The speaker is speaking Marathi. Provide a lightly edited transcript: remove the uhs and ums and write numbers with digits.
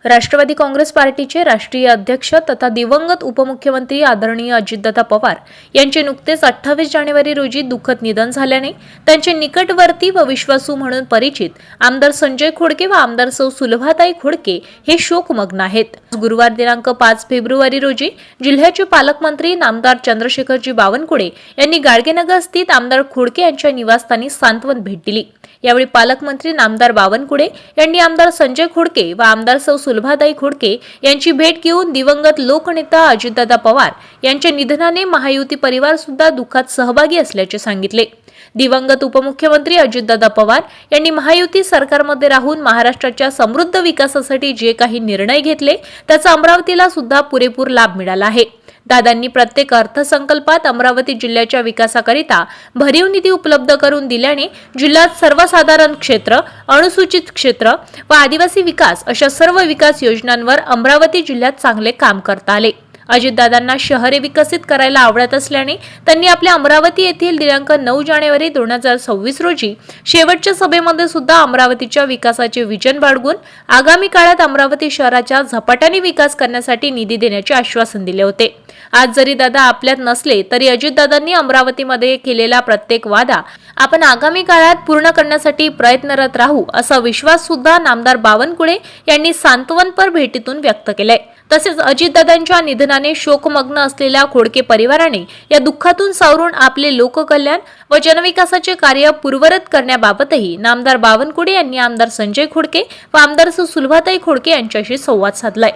राष्ट्रवादी काँग्रेस पार्टीचे राष्ट्रीय अध्यक्ष तथा दिवंगत उपमुख्यमंत्री आदरणीय अजितदादा पवार यांचे नुकतेच 28 जानेवारी रोजी दुःखद निधन झाल्याने त्यांचे निकटवर्ती व विश्वासू म्हणून परिचित आमदार संजय खोडके व आमदार सौ सुलभाताई खोडके हे शोकमग्न आहेत। गुरुवार दिनांक 5 फेब्रुवारी रोजी जिल्ह्याचे पालकमंत्री नामदार चंद्रशेखरजी बावनकुळे यांनी गाडगेनगर स्थित आमदार खोडके यांच्या निवासस्थानी सांत्वन भेट दिली। यावेळी पालकमंत्री नामदार बावनकुळे यांनी आमदार संजय खोडके व आमदार सौ सुलभाताई खोडके यांची भेट घेऊन दिवंगत लोकनेता अजितदादा पवार यांच्या निधनाने महायुती परिवार सुद्धा दुःखात सहभागी असल्याचे सांगितले। दिवंगत उपमुख्यमंत्री अजितदादा पवार यांनी महायुती सरकारमध्ये राहून महाराष्ट्राच्या समृद्ध विकासासाठी जे काही निर्णय घेतले त्याचा अमरावतीला सुद्धा पुरेपूर लाभ मिळाला आहे। दादांनी प्रत्येक अर्थसंकल्पात अमरावती जिल्ह्याच्या विकासाकरिता भरीव निधी उपलब्ध करून दिल्याने जिल्ह्यात सर्वसाधारण क्षेत्र, अनुसूचित क्षेत्र व आदिवासी विकास अशा सर्व विकास योजनांवर अमरावती जिल्ह्यात चांगले काम करता आले। अजितदादांना शहरे विकसित करायला आवडत असल्याने त्यांनी आपल्या अमरावती येथील दिनांक 9 जानेवारी 2026 रोजी शेवटच्या सभेमध्ये सुद्धा अमरावतीच्या विकासाचे विजन बाळगून आगामी काळात अमरावती शहराच्या झपाट्याने विकास करण्यासाठी निधी देण्याचे आश्वासन दिले होते। आज जरी दादा आपल्यात नसले तरी अजितदादांनी अमरावतीमध्ये केलेला प्रत्येक वादा आपण आगामी काळात पूर्ण करण्यासाठी प्रयत्नरत राहू असा विश्वास सुद्धा नामदार बावनकुळे यांनी सांत्वनपर भेटीतून व्यक्त केलाय। तसेच अजितदादांच्या निधनाने शोकमग्न असलेल्या खोडके परिवाराने या दुःखातून सावरून आपले लोककल्याण व जनविकासाचे कार्य पूर्वरत करण्याबाबतही नामदार बावनकुळे यांनी आमदार संजय खोडके व आमदार सुलभाताई खोडके यांच्याशी संवाद साधलाय।